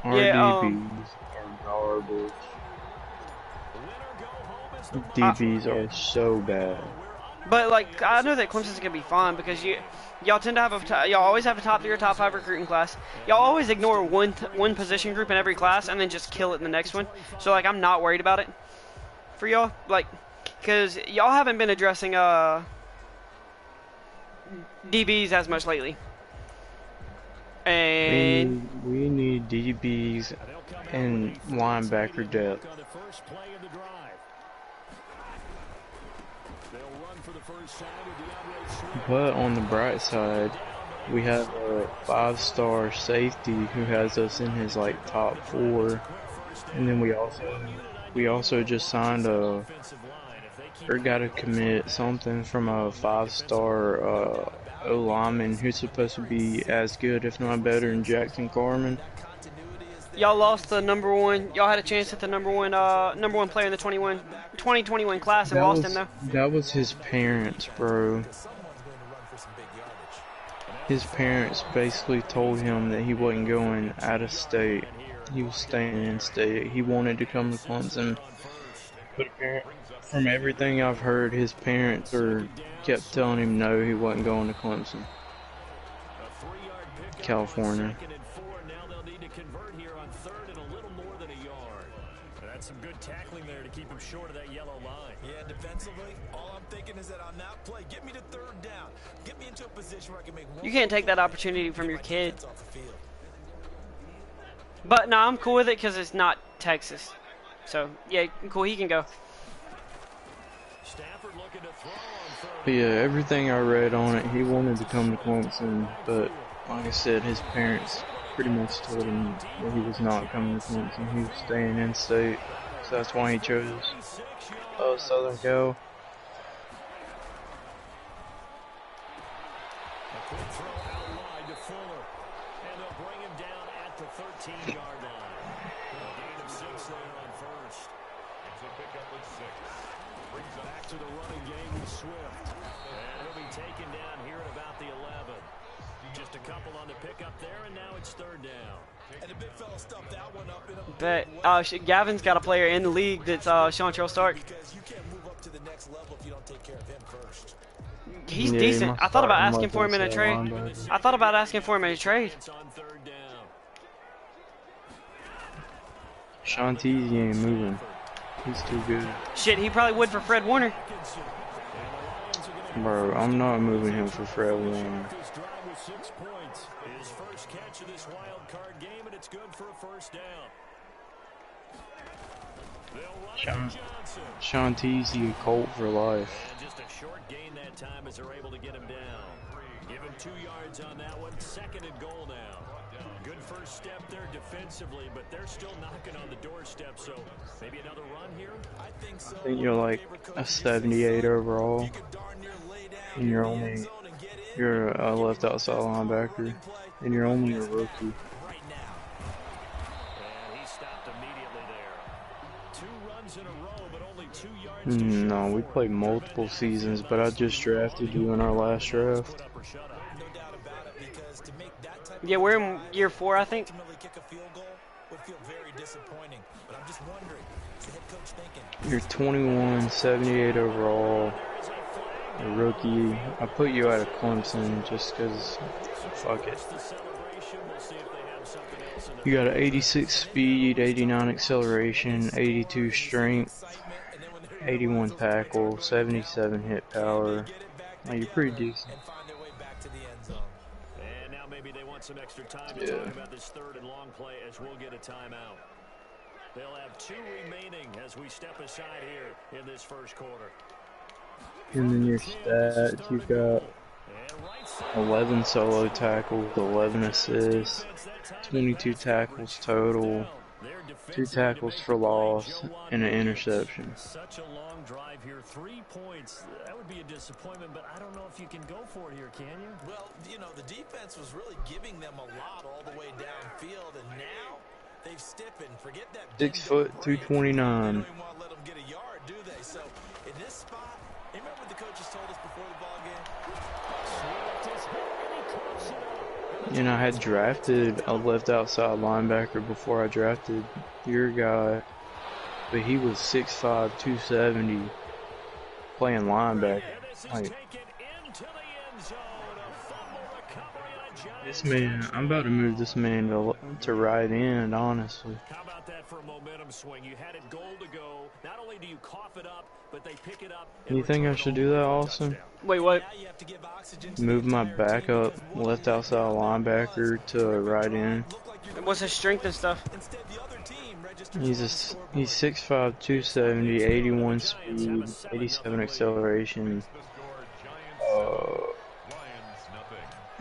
Our Yeah, DBs are garbage. I, DBs are so bad. but like I know that Clemson's gonna be fun because y'all tend to have y'all always have a top 3 or top 5 recruiting class. Y'all always ignore one position group in every class and then just kill it in the next one. So like I'm not worried about it for y'all, like, because y'all haven't been addressing DBs as much lately. And We need DBs and linebacker depth. But on the bright side, we have a 5-star safety who has us in his like top 4, and then we also just signed or got to commit something from a 5-star O lineman who's supposed to be as good, if not better, than Jackson Carman. y'all lost the number one. Y'all had a chance at the number one player in the 2021 class and lost him though. That was his parents, bro. His parents basically told him that he wasn't going out of state. He was staying in state. He wanted to come to Clemson, but apparently, from everything I've heard, his parents kept telling him no, he wasn't going to Clemson, California. Some good tackling there to keep him short of that yellow line. Yeah, defensively, all I'm thinking is that on that play, get me to 3rd down. Get me into a position where I can make one. You can't take that opportunity from your kid. But no, I'm cool with it because it's not Texas. So yeah, cool. He can go. But yeah, everything I read on it, he wanted to come to Clemson, but like I said, his parents pretty much told him that he was not coming to Clemson. He was staying in state, so that's why he chose Southern Cal. A quick throw out wide to Fuller, and they'll bring him down at the 13-yard line. A gain of 6 there on first. As a pickup with 6. Brings it back to the running game with Swift, and he'll be taken down here at about the 11. Just a couple on the pickup there, and now it's 3rd down. And the big fella stuffed that one up in a But Gavin's got a player in the league that's Sean Charles Stark. because you can't move up to the next level if you don't take care of him first. He's Yeah, decent. I thought about asking for him in a trade. linebacker. I thought about asking for him in a trade. It's on 3rd down. Shantizi ain't moving. He's too good. Shit, he probably would for Fred Warner. Bro, I'm not moving him for Fred Warner. This drive with 6 points. His first catch of this wild card game, and it's good for a 1st down. They'll run Johnson. Shantizi, a Colt for life. And just a short gain that time as they're able to get him down. Give him 2 yards on that one. 2nd and goal now. Good first step there defensively, but they're still knocking on the doorstep, so maybe another run here? I think so. I think you're like a 78 overall, and you're a left outside linebacker, and you're only a rookie. Right now. And he stopped immediately there. 2 runs in a row, but only 2 yards to show No, we for it. played multiple seasons, but I just drafted you in our last draft. No doubt about it, because to make that type Yeah, we're in year 4, I think. ultimately kick a field goal would feel very disappointing. But I'm just wondering, is the head coach thinking? You're 21, 78 overall, a rookie. I put you out of Clemson just because, fuck it. You got an 86 speed, 89 acceleration, 82 strength, 81 tackle, 77 hit power. Like, you're pretty decent. And find their way back to the end zone. And now maybe they want some extra time to Yeah. talk about this 3rd and long play as we'll get a timeout. They'll have 2 remaining as we step aside here in this first quarter. And then your stats, you've got 11 solo tackles, 11 assists, 22 tackles total, 2 tackles for loss, and an interception. Such a long drive here, 3 points. That would be a disappointment, but I don't know if you can go for it here, can you? Well, you know, the defense was really giving them a lot all the way downfield, and now they've stiffened. Forget that. 6 foot, 229. They don't even want to let them get a yard, do they? So, in this spot, remember what the coaches told us before the ball game? Swift is hit, and he close it up. And I had drafted a left outside linebacker before I drafted your guy, but he was 6'5", 270, playing linebacker. Like, this man, I'm about to move this man to right end, honestly. How about that for a momentum swing? You had it goal to go. Not only do you cough it up, but they pick it up. You think I should do that, Austin? Wait, what? Move my backup left outside linebacker to right end. What's his strength and stuff? He's 6'5", 270, 81 speed, 87 acceleration.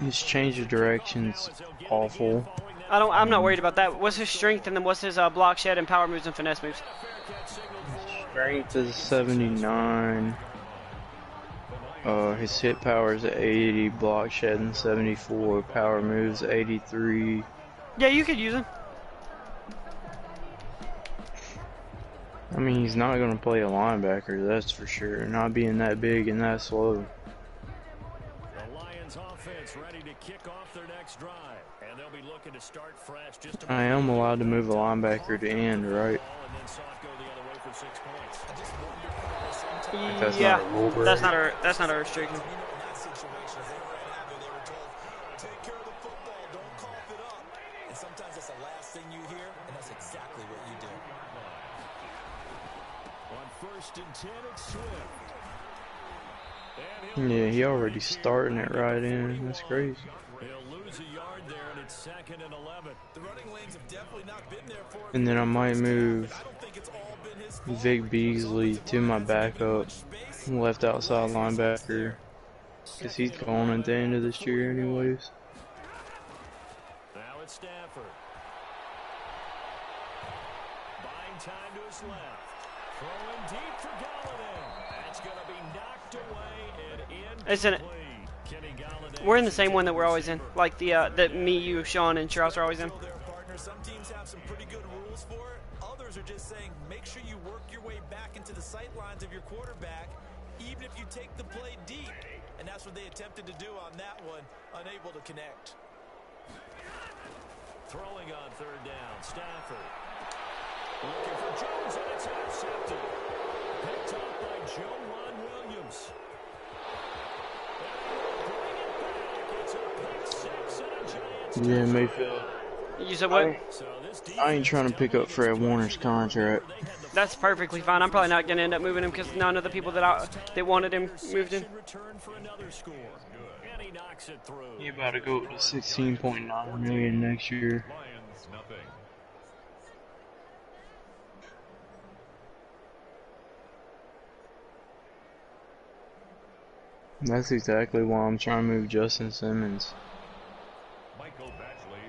His change of direction's awful. I'm not worried about that. What's his strength and then what's his block shed and power moves and finesse moves? Strength is 79. His hit power is 80. Block shedding 74. Power moves 83. Yeah, you could use him. I mean, he's not going to play a linebacker, that's for sure. Not being that big and that slow. The Lions offense ready to kick off their next drive. And they'll be looking to start fresh. I am allowed to move a linebacker to end, right? Yeah, that's not a restriction. Sometimes that's the last thing you hear, and that's exactly what you do. On 1st and 10, it's Swift. Yeah, he already starting it right in. That's crazy. He'll lose a yard there, and it's 2nd and 11. The running lanes have definitely not been there for him. And then I might move Vic Beasley to my backup left outside linebacker, because he's going at the end of this year anyways. Now it's Stafford. Buying time to his left. Throwing deep for Galladay. That's going to be knocked away and in. Isn't it? We're in the same one that we're always in, like the that me, you, Sean, and Charles are always in. Some teams have some pretty good rules for it. Others are just saying make sure you work your way back into the sight lines of your quarterback, even if you take the play deep. And that's what they attempted to do on that one, unable to connect. Throwing on 3rd down, Stafford. Looking for Jones, and it's intercepted. Picked up by Joe Williams. Yeah, Mayfield. You said what? I ain't trying to pick up Fred Warner's contract. That's perfectly fine. I'm probably not going to end up moving him because none of the people that wanted him moved him. He about to go up to 16.9 million next year. That's exactly why I'm trying to move Justin Simmons.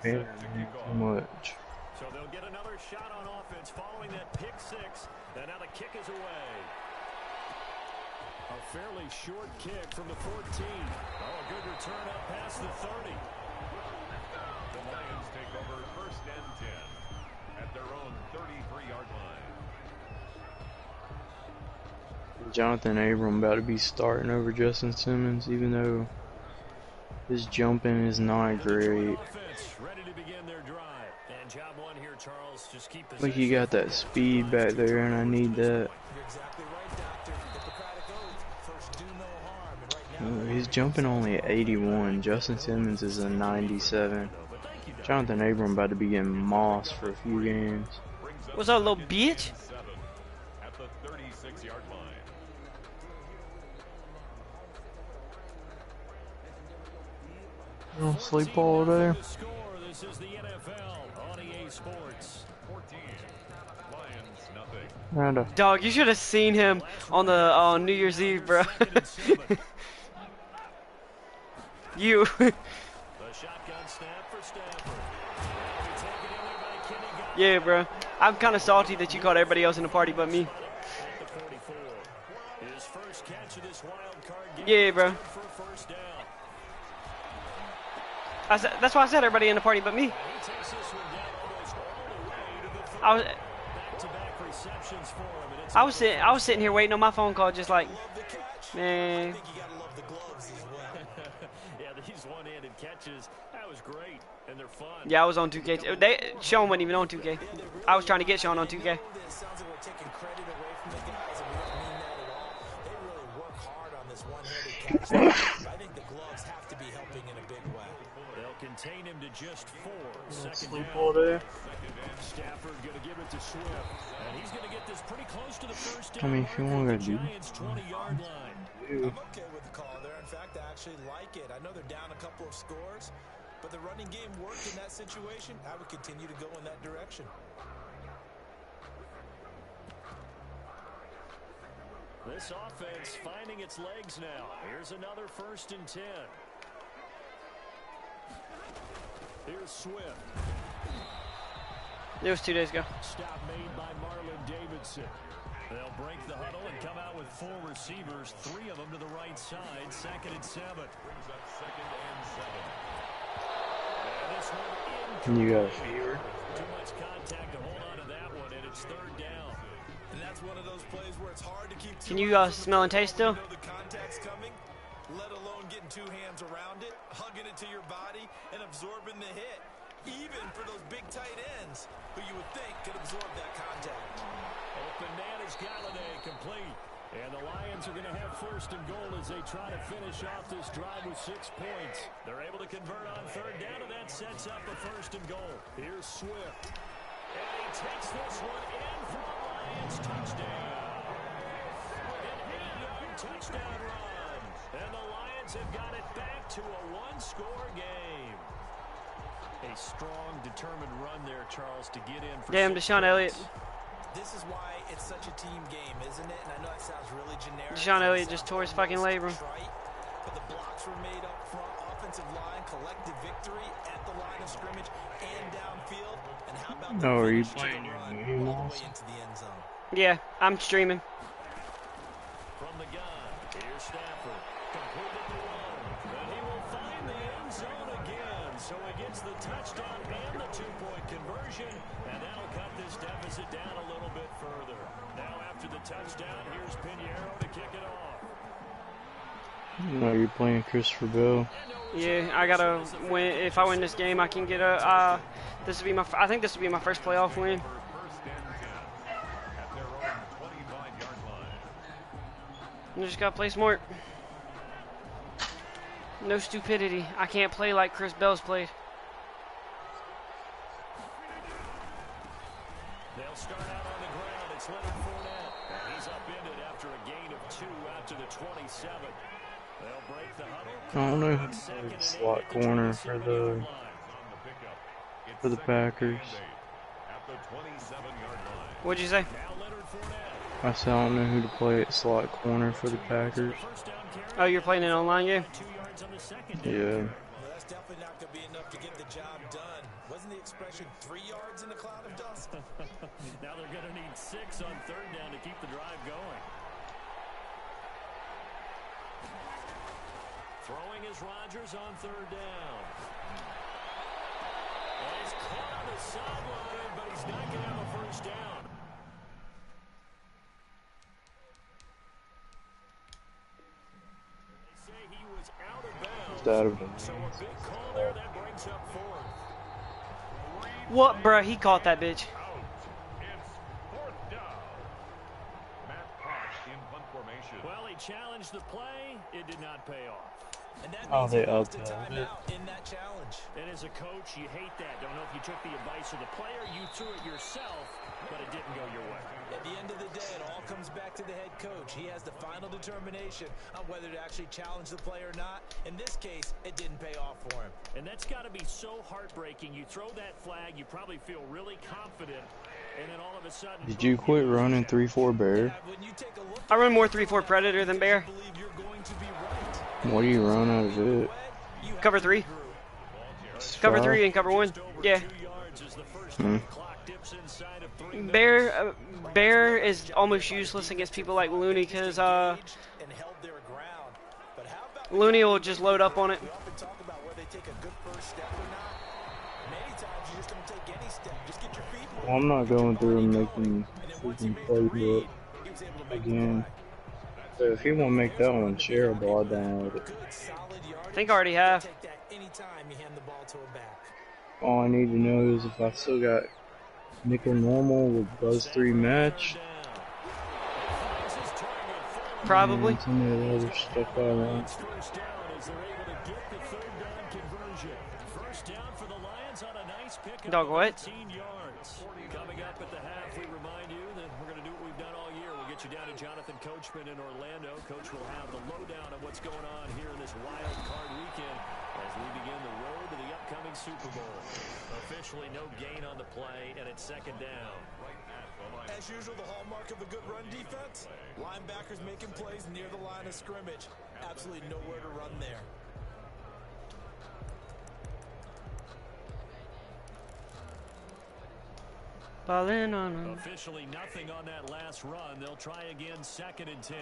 Yeah, too much. So they'll get another shot on offense following that pick six. And now the kick is away. A fairly short kick from the 14. Oh, a good return up past the 30. The Lions take over 1st and 10 at their own 33-yard line. Jonathan Abram about to be starting over Justin Simmons, even though his jumping is not great. Like, he got that speed back there, and I need that. He's jumping only at 81. Justin Simmons is a 97. Jonathan Abram about to be getting mossed for a few games. What's up, little bitch? At the 36-yard line. You don't sleep all day? This is the NFL on EA Sports. 14. Lions, nothing. Randa. Dog, you should have seen him on the New Year's Eve, bro. You. Yeah, bro. I'm kind of salty that you caught everybody else in the party but me. Yeah, bro. That's why I said everybody in the party but me. I was sitting here waiting on my phone call, just like, man. Yeah, these one-handed catches. That was great, and they're fun. Yeah, I was on 2K. Sean wasn't even on 2K. I was trying to get Sean on 2K. It sounds like we're taking credit away from the guys, and we don't mean that at all. They really work hard on this one-handed catch. I think the gloves have to be helping in a big way. They'll contain him to just 4. Second Sleep down. all day. Stafford going to give it to Swift, and he's going to get this pretty close to the first down. I mean, if you want to do. Giants 20-yard line. I'm okay with the call there. In fact, I actually like it. I know they're down a couple of scores, but the running game worked in that situation. I would continue to go in that direction. This offense finding its legs now. Here's another 1st and 10. Here's Swift. It was 2 days ago. Stop made by Marlon Davidson. They'll break the huddle and come out with 4 receivers, 3 of them to the right side. 2nd and 7. Brings up 2nd and 7. And this one And you got a fever. too much contact to hold on to that one, and it's 3rd down. And that's one of those plays where it's hard to keep. Can you smell and taste still? You know the contact's coming, let alone getting 2 hands around it, hugging it to your body, and absorbing the hit. Even for those big tight ends, who you would think could absorb that contact. Open man is Galladay, complete. And the Lions are going to have 1st and goal as they try to finish off this drive with 6 points. They're able to convert on 3rd down, and that sets up a 1st and goal. Here's Swift. And he takes this one in for the Lions touchdown. An 8-yard touchdown run. And the Lions have got it back to a 1-score game. A strong, determined run there, Charles, to get in for Damn, 6 Deshaun Elliott. points. This is why it's such a team game, isn't it? And I know that sounds really generic. Deshaun Elliott just tore his fucking labrum. Trite, but the blocks were made up front, offensive line, collective victory at the line of scrimmage and downfield. And how about the Oh, are you finish to the playing your run game all the also? way into the end zone? Yeah, I'm streaming. From the gun, here's Stafford. Completed the run. And he will find the end zone again. So he gets the touchdown and the 2-point conversion. And that'll cut this deficit down a little bit further. Now after the touchdown, here's Pinheiro to kick it off. No, you're playing Christopher Bell. Yeah, I gotta win. If I win this game, I can get a. This would be my. I think this would be my first playoff win. For 1st and 10 at their own 25-yard line. I just gotta play smart. No stupidity. I can't play like Chris Bell's played. They'll start out on the ground. It's Leonard Fournette. And he's upended after a gain of 2 out to the 27. They'll break the huddle. I don't know who played slot corner for the Packers. At the 27-yard line. What'd you say? Now Leonard Fournette. I said I don't know who to play at slot corner for the Packers. First down carry. Oh, you're playing an online game? 2 yards on the 2nd down. Yeah. Well, that's definitely not going to be enough to get the job done. Wasn't the expression 3 yards in a cloud of dust? Now they're going to need 6 on 3rd down to keep the drive going. Throwing is Rodgers on 3rd down. And he's caught on the sideline, but he's not going to have a first down. They say he was out of bounds. It's out of bounds. So a big call there that brings up 4th. What, bruh? He caught that bitch. Out. It's 4th down. Matt Posh in punt formation. Well, he challenged the play. It did not pay off. And that Oh, means they he lost a upheld it. timeout in that challenge. And as a coach, you hate that. Don't know if you took the advice of the player, you threw it yourself, but it didn't go your way. At the end of the day, it all comes back to the head coach. He has the final determination on whether to actually challenge the play or not. In this case, it didn't pay off for him. And that's got to be so heartbreaking. You throw that flag, you probably feel really confident, and then all of a sudden... Did you quit running 3-4 Bear? When you take a look I run more 3-4 Predator than Bear. I believe you're going to be right. What do you run out of it? You have Cover to 3. Stripe? Cover 3 and cover 1. Yeah. 2 yards as the first Hmm. clock dips inside of 3 minutes. Bear is almost useless against people like Looney because and held their ground. But how about Looney will just load up on it. we often talk about where they take a good first step or not. Many times you just don't take any step. Just get your feet moving. Well, I'm not going through and making And then once he freaking made the read, playbook he was able to make the again. play. So if you want to make that one shareable, I download it. Good, solid yardage. I think I already have. Take that anytime time you hand the ball to a back. All I need to know is if I still got nickel normal with buzz 3 match. Probably. And some of the other stuff I want. First down as they're able to get the third down conversion. First down for the Lions on a nice pickup. Dog what? 15 yards. Coming up at the half, we remind you that we're going to do what we've done all year. We'll get you down to Jonathan Coachman in Orlando. Coach will have the lowdown on what's going on here in this wild card weekend as we begin the road to the upcoming Super Bowl. Officially no gain on the play, and it's second down. As usual, the hallmark of a good run defense, linebackers making plays near the line of scrimmage. Absolutely nowhere to run there. Ballin' on him. Officially nothing on that last run. They'll try again, 2nd and 10.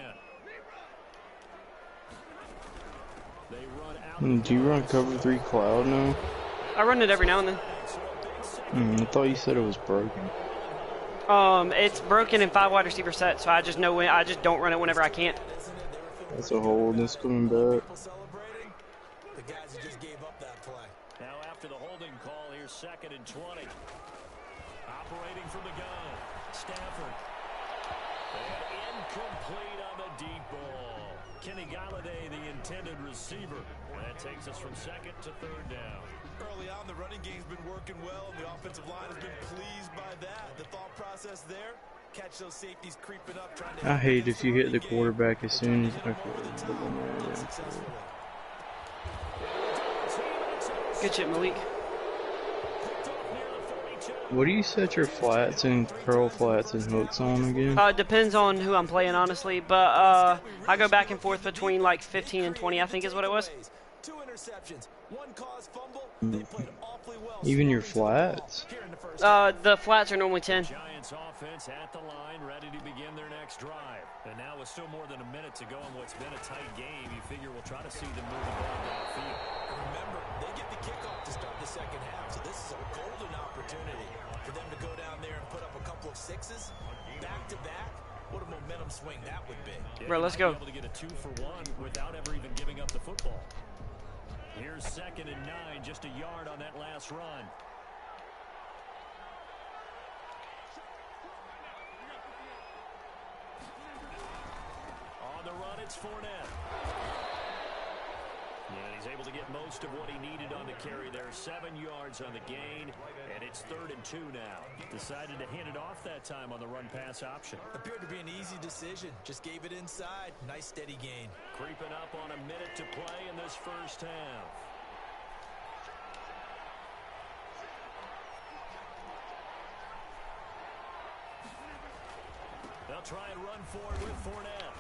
They run out. Do you run cover 3 cloud now? I run it every now and then. I thought you said it was broken. It's broken in 5 wide receiver sets, so I just know when I just don't run it whenever I can't. That's a holdness coming back. The guys who just gave up that play. Now after the holding call, here's 2nd and 20. Operating from the gun, Stafford. And incomplete on the deep ball. Kenny Galladay, the intended receiver. That takes us from 2nd to 3rd down. Early on, the running game's been working well, and the offensive line has been pleased by that. The thought process there, catch those safeties creeping up, trying to... I hate if you hit the quarterback as soon as... Good shit, Malik. What do you set your flats and curl flats and hooks on again? Depends on who I'm playing, honestly, but I go back and forth between like 15 and 20, I think is what it was. 2 interceptions, 1 caused fumble. They played awfully well. Even your flats? The flats are normally 10. Giants offense at the line, ready to begin their next drive. And now with still more than a minute to go in what's been a tight game, you figure we'll try to see them move the ball downfield. Remember, they get the kickoff to start the second half, so this is a golden opportunity for them to go down there and put up a couple of 6s back to back. What a momentum swing that would be. Bro, let's go. Able to get a 2-for-1 without ever even giving up the football. Here's 2nd and 9, just a yard on that last run. On the run, it's Fournette. And he's able to get most of what he needed on the carry there. 7 yards on the gain, and it's 3rd and 2 now. Decided to hand it off that time on the run-pass option. Appeared to be an easy decision. Just gave it inside. Nice steady gain. Creeping up on a minute to play in this first half. They'll try and run forward with Fournette.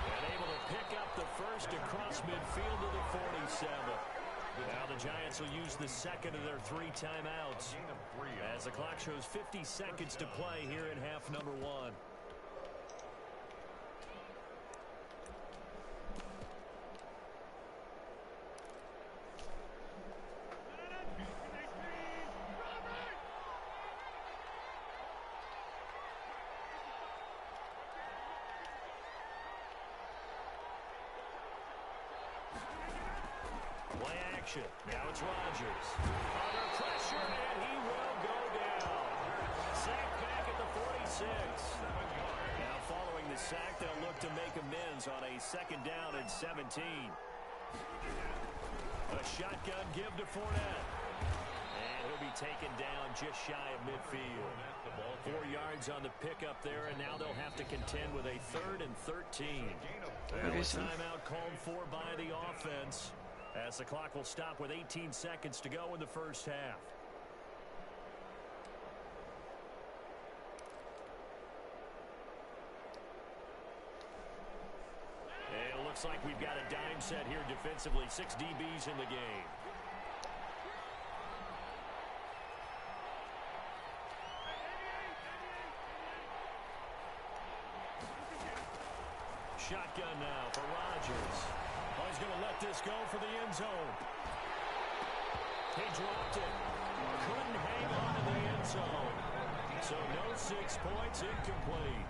And able to pick up the first across midfield to the 47. Now the Giants will use the 2nd of their 3 timeouts. As the clock shows 50 seconds to play here in half number 1. Now it's Rodgers. Under pressure, and he will go down. Sacked back at the 46. Now following the sack, they'll look to make amends on a 2nd down and 17. A shotgun give to Fournette. And he'll be taken down just shy of midfield. 4 yards on the pickup there, and now they'll have to contend with a 3rd and 13. A timeout called for by the offense, as the clock will stop with 18 seconds to go in the first half. And it looks like we've got a dime set here defensively. 6 DBs in the game. Shotgun now for Rodgers. Oh, he's going to let this go for the end zone. He dropped it. Couldn't hang on to the end zone. So no 6 points, incomplete.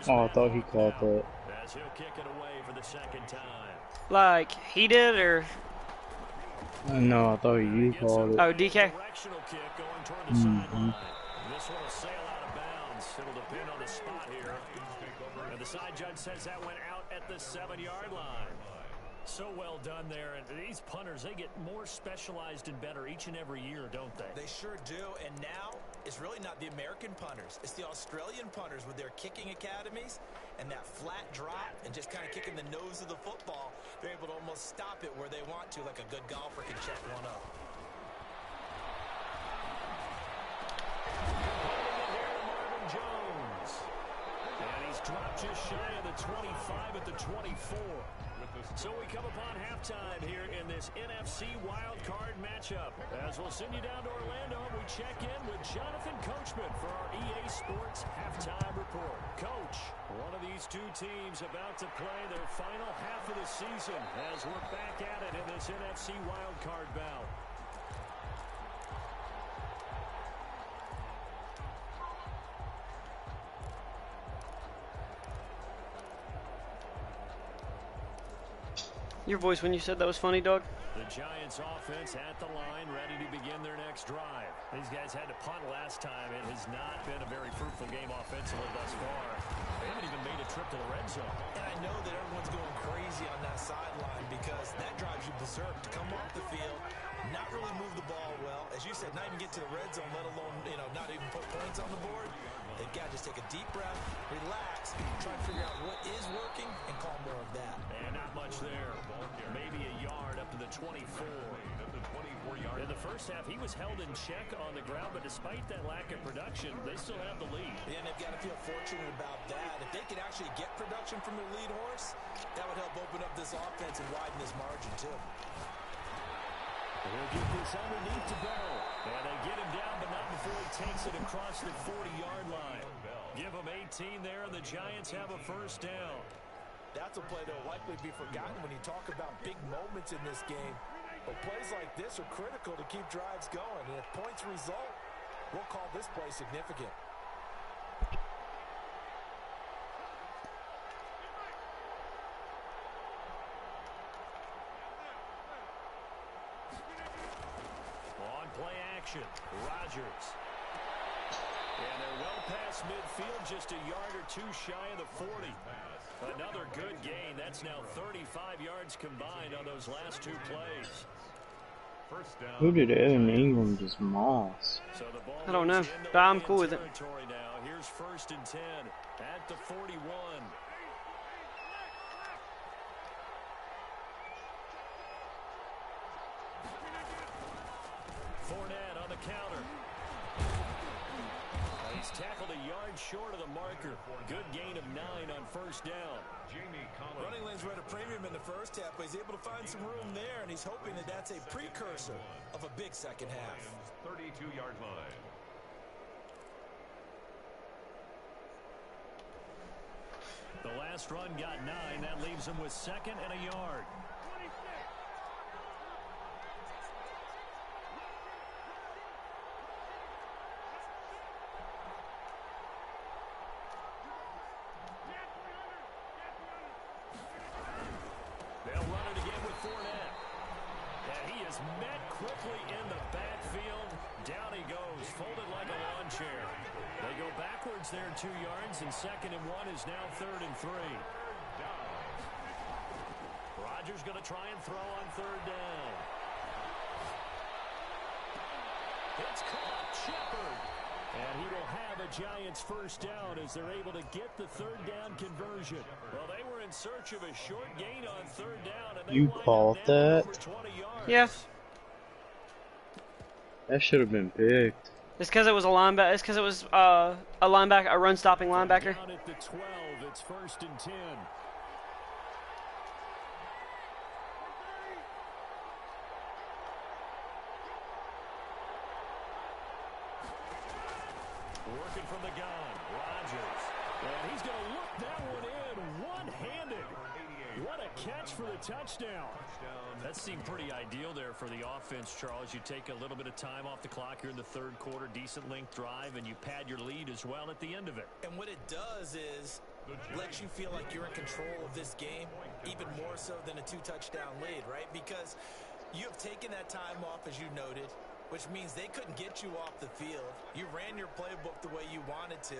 Oh, I thought he caught that. as he'll kick it away for the second time. Like he did, or No, I thought you called it. oh, DK. Directional kick going toward the sideline. This one will sail out of bounds. It'll depend on the spot here. And the side judge says that went out at the 7-yard line. So well done there. And these punters, they get more specialized and better each and every year, don't they? They sure do. And now it's really not the American punters. It's the Australian punters with their kicking academies and that flat drop and just kind of kicking the nose of the football. They're able to almost stop it where they want to, like a good golfer can check one up. Marvin Jones. And he's dropped just shy of the 25 at the 24. So we come upon halftime here in this NFC Wild Card matchup. As we'll send you down to Orlando, we check in with Jonathan Coachman for our EA Sports Halftime Report. Coach, one of these two teams about to play their final half of the season as we're back at it in this NFC Wild Card bout. Your voice when you said that was funny, dog. The Giants offense at the line, ready to begin their next drive. These guys had to punt last time. It has not been a very fruitful game offensively thus far. They haven't even made a trip to the red zone. And I know that everyone's going crazy on that sideline because that drives you berserk to come off the field, not really move the ball well. As you said, not even get to the red zone, let alone, not even put points on the board. They've got to just take a deep breath, relax, try to figure out what is working, and call more of that. And not much there. Maybe a yard up to the 24. In the first half, he was held in check on the ground, but despite that lack of production, they still have the lead. And they've got to feel fortunate about that. If they could actually get production from their lead horse, that would help open up this offense and widen this margin, too. We'll get this underneath to Bell. And they get him down, but not before he takes it across the 40-yard line. Give him 18 there, and the Giants have a first down. That's a play that will likely be forgotten when you talk about big moments in this game. But plays like this are critical to keep drives going. And if points result, we'll call this play significant. On play action, Rodgers. And they're well past midfield, just a yard or two shy of the 40. Another good gain. That's now 35 yards combined on those last two plays. First down. Who did Evan Ingram just moss? So the ball I don't know, moves into but I'm Lions cool with it. territory now. Here's first and 10 at the 41. Fournette on the counter. He's tackled a yard short of the marker. Good gain of 9 on first down. Running lanes were at a premium in the first half, but he's able to find some room there, and he's hoping that that's a precursor of a big second half. 32-yard line. The last run got 9. That leaves him with second and a yard. They'll run it again with Fournette. And he is met quickly in the backfield. Down he goes, folded like a lawn chair. They go backwards there 2 yards, and second and 1 is now third and 3. Rodgers going to try and throw on third down. It's caught, Shepard. And he will have a Giants first down as they're able to get the third down conversion. Well, they were in search of a short gain on third down. And they You wind up called now that? over 20 yards. Yes. That should have been picked. It's because it was a linebacker. It's because it was a linebacker, a run-stopping linebacker. Down at the 12, it's first and 10. Working from the gun, Rodgers. And he's going to look that one in one-handed. What a catch for the touchdown. That seemed pretty ideal there for the offense, Charles. You take a little bit of time off the clock here in the third quarter, decent length drive, and you pad your lead as well at the end of it. And what it does is lets you feel like you're in control of this game, even more so than a 2-touchdown lead, right? Because you have taken that time off, as you noted, which means they couldn't get you off the field. You ran your playbook the way you wanted to,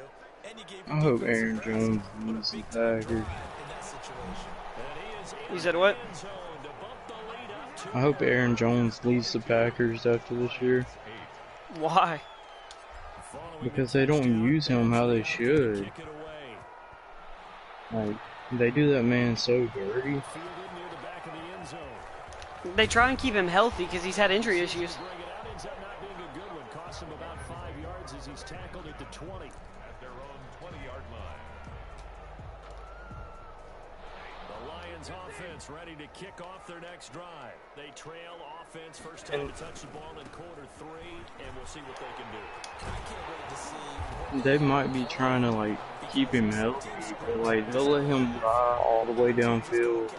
and you gave your I hope defense Aaron some rest Jones with a leads the big-time Packers. drive in that situation. You said what? I hope Aaron Jones leads the Packers after this year. Why? Because they don't use him how they should. Like, they do that man so dirty. They try and keep him healthy because he's had injury issues. Cost him about 5 yards as he's tackled at the 20. At their own 20-yard line. The Lions offense ready to kick off their next drive. They trail offense first time to touch the ball in quarter 3, and we'll see what they can do. I can't wait to see. They might be trying to like keep him healthy, but like they'll let him ride all the way downfield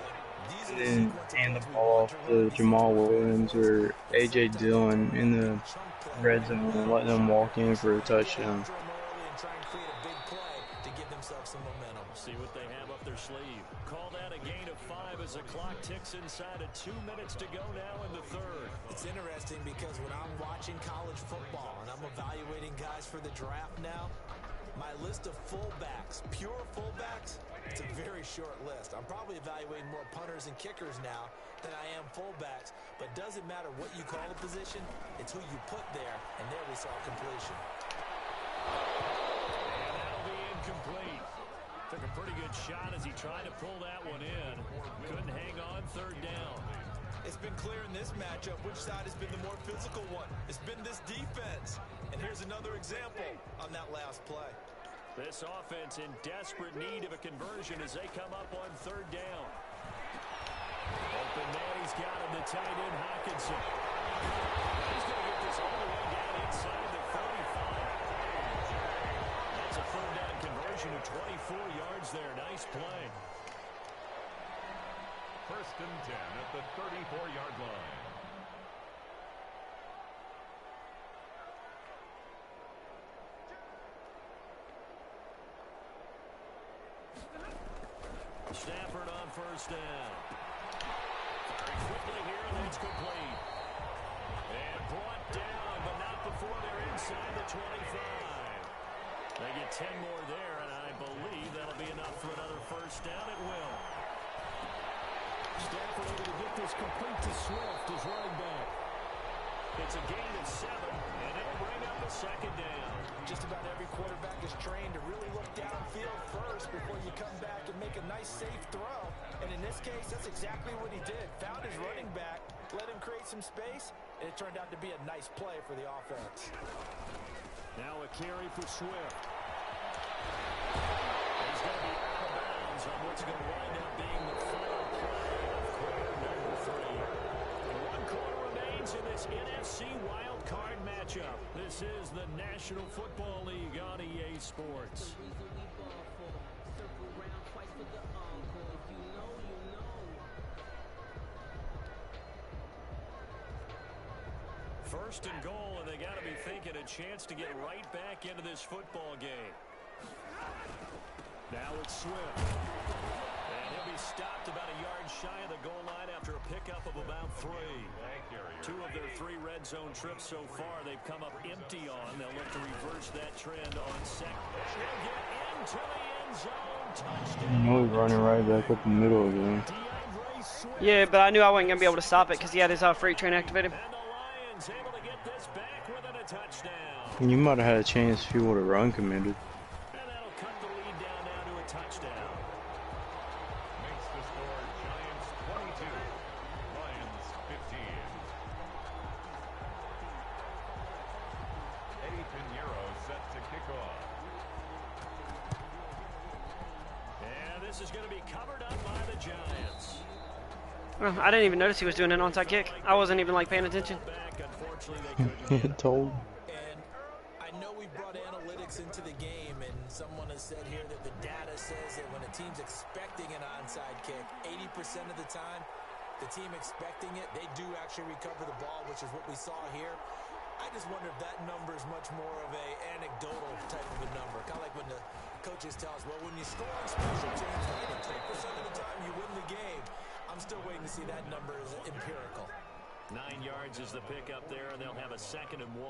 and then hand the ball off to Jamal Williams or AJ Dillon in the red zone and let them walk in for a touchdown. See what they have up their sleeve. Call that a gain of 5 as the clock ticks inside of 2 minutes to go now in the third. It's interesting because when I'm watching college football and I'm evaluating guys for the draft now, my list of fullbacks, pure fullbacks, it's a very short list. I'm probably evaluating more punters and kickers now than I am fullbacks, but doesn't matter what you call the position, it's who you put there, and there we saw completion. And that'll be incomplete. Took a pretty good shot as he tried to pull that one in. Couldn't hang on third down. It's been clear in this matchup which side has been the more physical one. It's been this defense. And here's another example on that last play. This offense in desperate need of a conversion as they come up on third down. Open man, he's got him, the tight end Hawkinson. He's going to get this all the way down inside the 35. That's a third down conversion of 24 yards there. Nice play. First and 10 at the 34-yard line. Stafford on first down. Very quickly here, and it's complete. And brought down, but not before they're inside the 25. They get 10 more there, and I believe that'll be enough for another first down. It will. Stafford able to get this complete to Swift, his running back. It's a gain of 7, and they'll bring up a second down. Just about every quarterback is trained to really look downfield first before you come back and make a nice, safe throw. And in this case, that's exactly what he did. Found his running back, let him create some space, and it turned out to be a nice play for the offense. Now a carry for Swift. He's going to be out of bounds on what's going to wind up being the final play of quarter number 3. 1 quarter remains in this NFC wild card matchup. This is the National Football League on EA Sports. First and goal, and they got to be thinking a chance to get right back into this football game. Now it's Swift. And he'll be stopped about a yard shy of the goal line after a pickup of about 3. 2 of their 3 red zone trips so far, they've come up empty on. They'll look to reverse that trend on second. They'll get into the end zone. Touchdown. He's running right back up the middle again. Yeah, but I knew I wasn't going to be able to stop it because he had his freight train activated. And the Lions able to get this back within a touchdown. You might have had a chance if you would have run committed. And that'll cut the lead down now to a touchdown. Makes the score Giants 22, Lions 15. Eddie Pinheiro set to kick off. And this is going to be covered up by the Giants. Well, I didn't even notice he was doing an onside kick. I wasn't even like paying attention. Back, unfortunately, they couldn't It told. And I know we brought analytics into the game, and someone has said here that the data says that when a team's expecting an onside kick, 80% of the time, the team expecting it, they do actually recover the ball, which is what we saw here. I just wonder if that number is much more of a anecdotal type of a number, kind of like when the coach coaches tell us, well, when you score on special teams, 93% of the time you win the game. I'm still waiting to see that number is empirical. 9 yards is the pickup there, and they'll have a 2nd and 1.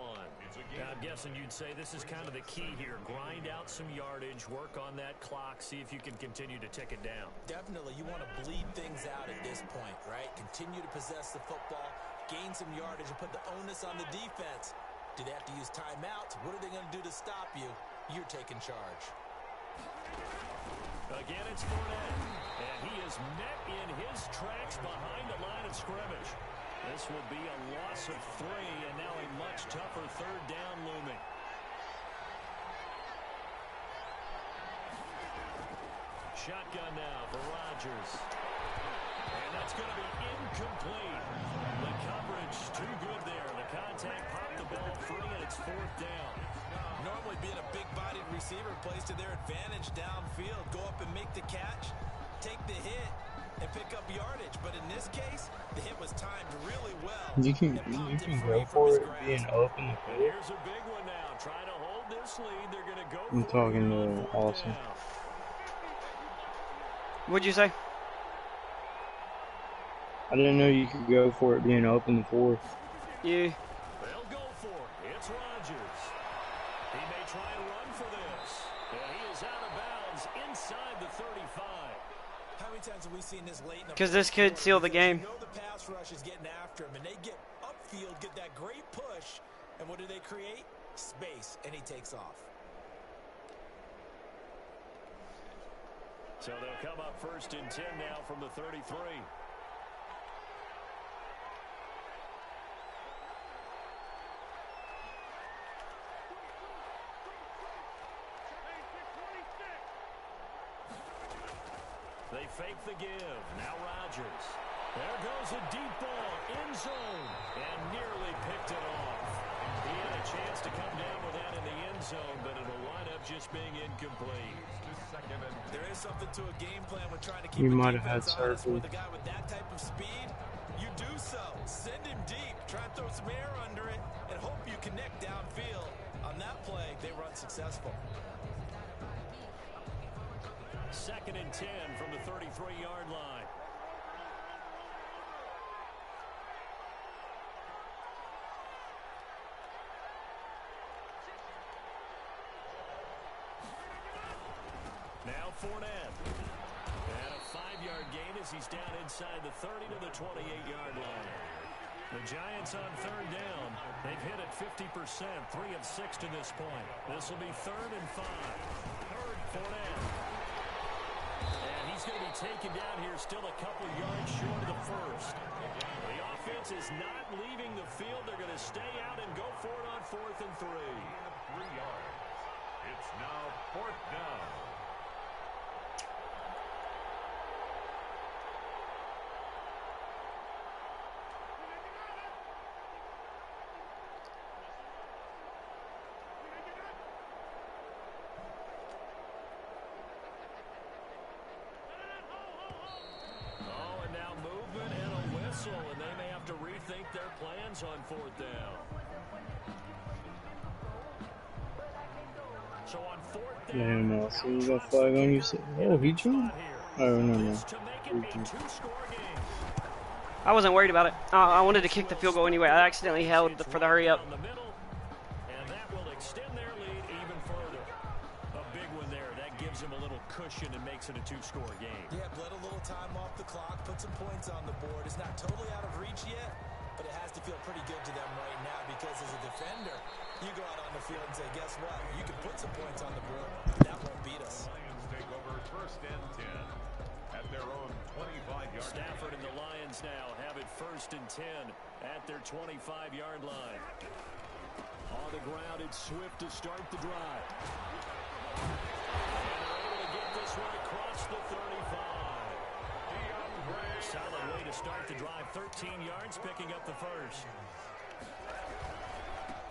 Now, I'm guessing you'd say this is kind of the key here. Grind out some yardage, work on that clock, see if you can continue to tick it down. Definitely, you want to bleed things out at this point, right? Continue to possess the football, gain some yardage, and put the onus on the defense. Do they have to use timeouts? What are they going to do to stop you? You're taking charge. Again, it's Fournette, and he is met in his tracks behind the line of scrimmage. This will be a loss of 3, and now a much tougher 3rd down looming. Shotgun now for Rodgers. And that's going to be incomplete. The coverage too good there. The contact popped the ball free, and it's 4th down. Normally being a big-bodied receiver plays to their advantage downfield. Go up and make the catch, take the hit, and pick up yardage. But in this case, the hit was timed really well. You can go for it being open. And here's a big one now. Trying to hold this lead. They're going to go I'm talking to Austin. What'd you say? I didn't know you could go for it being open the 4th. Yeah. They'll go for it. It's Rodgers. He may try and run for this. And he is out of bounds inside the 35. How many times have we seen this late in the Because this could seal the game. You know the pass rush is getting after him, and they get upfield, get that great push, and what do they create? Space, and he takes off. So they'll come up 1st and 10 now from the 33. They fake the give. Now Rodgers. There goes a deep ball. End zone. And nearly picked it off. He had a chance to come down with that in the end zone, but it'll wind up just being incomplete. There is something to a game plan when trying to keep You a might have had defense honest surgery. with a guy with that type of speed. You do so. Send him deep. Try and throw some air under it and hope you connect downfield. On that play, they run successful. 2nd and 10 from the 33-yard line. Now Fournette. And a 5-yard gain as he's down inside the 30 to the 28-yard line. The Giants on 3rd down. They've hit it 50%, 3 of 6 to this point. This will be 3rd and 5. Fournette. And he's going to be taken down here, still a couple yards short of the 1st. The offense is not leaving the field. They're going to stay out and go for it on 4th and 3. 3 yards. It's now 4th down. And they may have to rethink their plans on 4th down. So on 4th down, Yeah, no, so you got flag on you. Oh, he jumped? Oh, no, no. I wasn't worried about it. I wanted to kick the field goal anyway. I accidentally held for the hurry up. And that will extend their lead even further. A big one there. That gives them a little cushion and makes it a 2-score game. Yeah, let a little time off the clock, put some points on the board. It's not totally out of reach yet, but it has to feel pretty good to them right now because as a defender, you go out on the field and say, guess what? You can put some points on the board. That won't beat us. Lions take over 1st and 10 at their own 25-yard line. Stafford and the Lions now have it 1st and 10 at their 25-yard line. On the ground, it's Swift to start the drive. And they're able to get this one across the 35. Solid way to start the drive. 13 yards, picking up the 1st.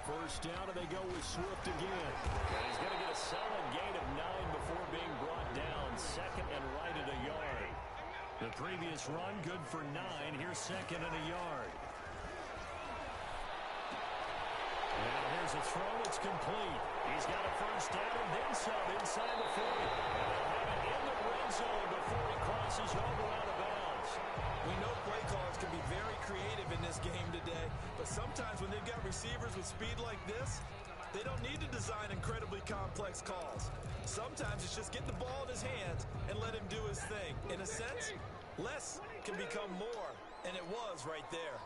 1st down, and they go with Swift again. And he's going to get a solid gain of 9 before being brought down. 2nd and right at a yard. The previous run, good for 9. Here's 2nd and a yard. And here's a throw. It's complete. He's got a first down and then some inside the 40. And they'll have it in the red zone before he crosses over out of bounds. We know play callers can be very creative in this game today, but sometimes when they've got receivers with speed like this, they don't need to design incredibly complex calls. Sometimes it's just get the ball in his hands and let him do his thing. In a sense, less can become more, and it was right there.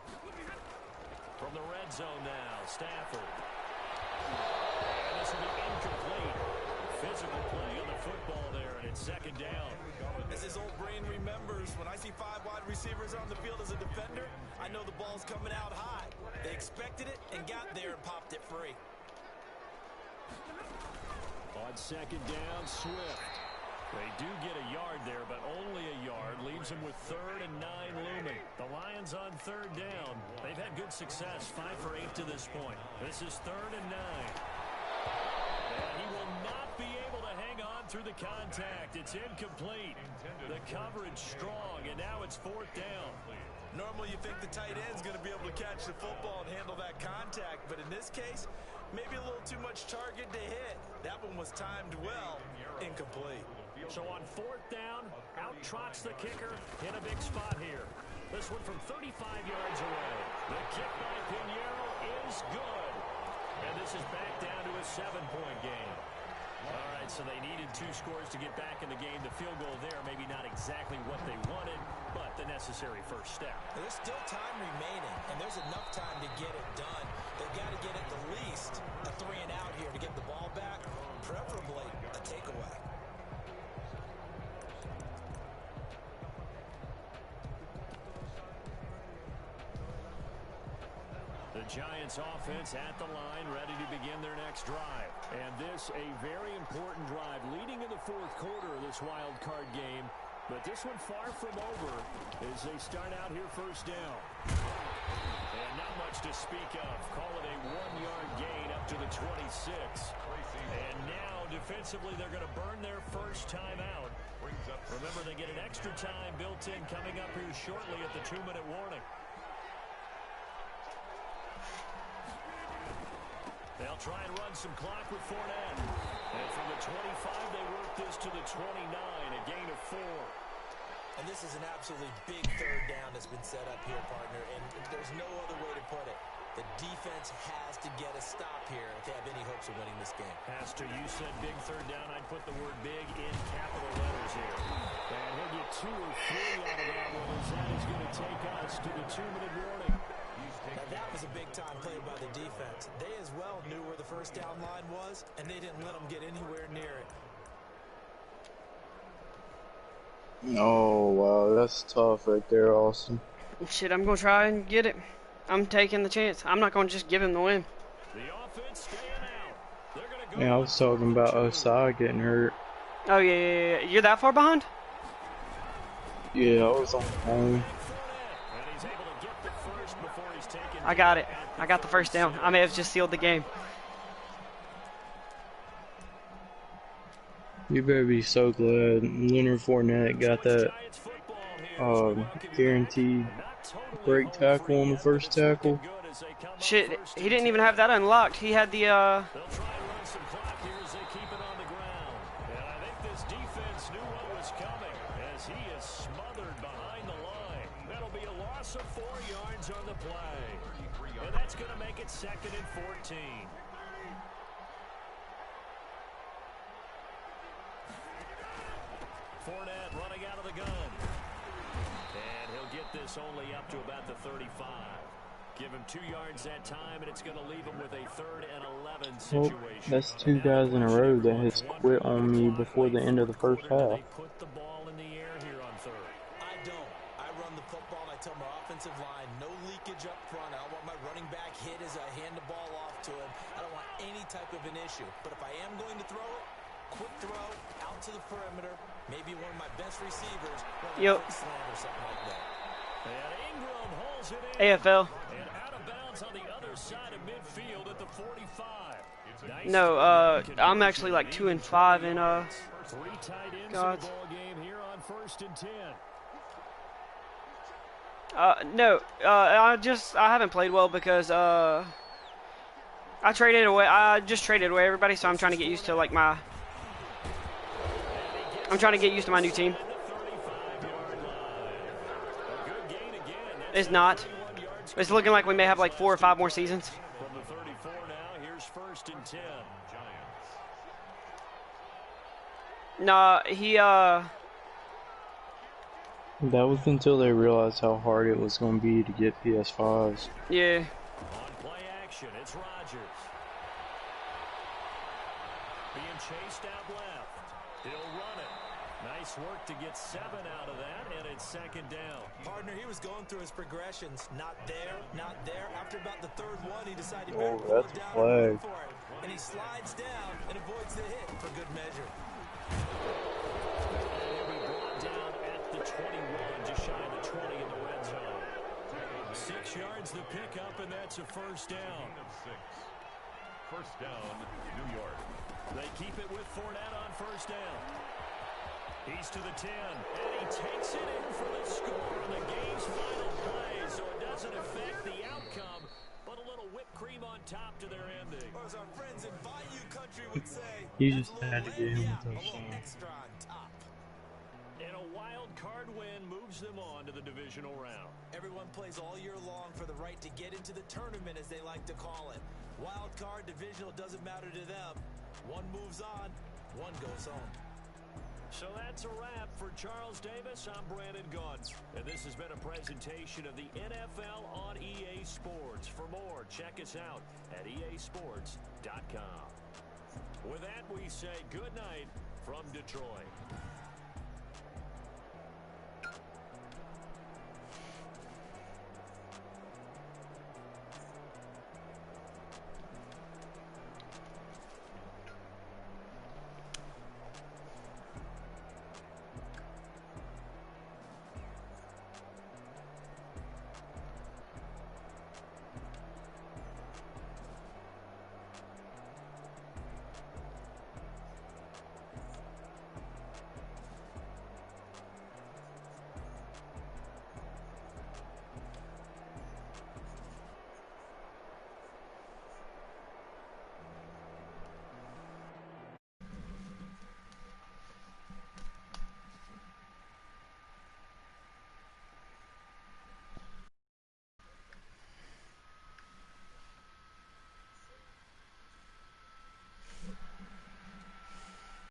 From the red zone now, Stafford. And this will be incomplete. Physical play on the football there, and it's second down. As his old brain remembers, when I see 5 wide receivers on the field as a defender, I know the ball's coming out high. They expected it and got there and popped it free. On second down, Swift. They do get a yard there, but only a yard. Leaves them with 3rd and 9 looming. The Lions on 3rd down. They've had good success, 5 for 8 to this point. This is 3rd and 9. And he will not be able to hang on through the contact. It's incomplete. The coverage strong, and now it's 4th down. Normally you think the tight end's going to be able to catch the football and handle that contact, but in this case, maybe a little too much target to hit. That one was timed well, incomplete. So on 4th down, out trots the kicker in a big spot here. This one from 35 yards away. The kick by Pinheiro is good. And this is back down to a 7-point game. All right, so they needed 2 scores to get back in the game. The field goal there, maybe not exactly what they wanted, but the necessary first step. There's still time remaining, and there's enough time to get it done. They've got to get at the least a 3 and out here to get the ball back, preferably a takeaway. The Giants offense at the line, ready to begin their next drive. And this a very important drive leading in the 4th quarter of this wild card game. But this one far from over as they start out here first down. And not much to speak of. Call it a 1-yard gain up to the 26. And now defensively they're going to burn their first time out. Remember, they get an extra time built in coming up here shortly at the 2-minute warning. They'll try and run some clock with Fournette. And from the 25, they work this to the 29, a gain of 4. And this is an absolutely big 3rd down that's been set up here, partner, and there's no other way to put it. The defense has to get a stop here if they have any hopes of winning this game. Pastor, you said big 3rd down. I'd put the word big in capital letters here. And he'll get 2 or 3 out of that one as that is going to take us to the 2-minute warning. Now that was a big-time play by the defense. They as well knew where the first down line was, and they didn't let them get anywhere near it. Oh, wow, that's tough right there, Austin. Shit, I'm going to try and get it. I'm taking the chance. I'm not going to just give him the win. The offense staying out. They're going to go. Yeah, I was talking about Osai getting hurt. Oh, yeah. You're that far behind? Yeah, I was on home. I got it. I got the first down. I may have just sealed the game. You better be so glad Leonard Fournette got that guaranteed break tackle on the first tackle. Shit, he didn't even have that unlocked. He had the They'll try and run some clock here as they keep it on the ground. And I think this defense knew what was coming as he is smothered behind the line. That'll be a loss of 4 yards on the play. And that's going to make it 2nd and 14. Fournette running out of the gun. And he'll get this only up to about the 35. Give him 2 yards that time, and it's going to leave him with a 3rd and 11 situation. Well, that's 2 guys in a row that has quit on me before the end of the first half. They put the ball in the air here on 3rd. I don't. I run the football, and I tell my offensive line, no leakage up front. I don't want my running back hit as I hand the ball off to him. I don't want any type of an issue. But if I am going to throw it, quick throw, out to the perimeter, maybe one of my best receivers, Yo. slant or something like that. And Ingram holds it in. AFL. And out of bounds on the other side of midfield at the 45. Nice No, I'm actually like 2 and 5 in 3 tight ends God. in the ball game here on 1st and 10. No, I haven't played well because I traded away. I just traded away everybody, so I'm trying to get used to like my. I'm trying to get used to my new team. It's not. It's looking like we may have like 4 or 5 more seasons. From the 34 now, here's 1st and 10. Nah, he That was until they realized how hard it was going to be to get PS5s. yeah. On play action, it's Rodgers. Being chased out left. He'll run it. Nice work to get 7 out of that, and it's 2nd down. Partner, he was going through his progressions. Not there, not there. After about the 3rd one, he decided Oh, to pull that's it a down flag. and run for it. And he slides down and avoids the hit for good measure. And he'll be brought down at the 21, just shy of the 20 in the red zone. 6 yards the pickup, and that's a 1st down. 1st down, New York. They keep it with Fournette on 1st down. He's to the 10, and he takes it in for the score on the game's final play, so it doesn't affect the outcome, but a little whipped cream on top to their ending. Or as our friends in Bayou Country would say, He that's just a had to little get him a a little touchdown. extra on top. And a wild card win moves them on to the divisional round. Everyone plays all year long for the right to get into the tournament, as they like to call it. Wild card, divisional, doesn't matter to them. One moves on, one goes home. So that's a wrap for Charles Davis. I'm Brandon Gunn. And this has been a presentation of the NFL on EA Sports. For more, check us out at easports.com. With that, we say good night from Detroit.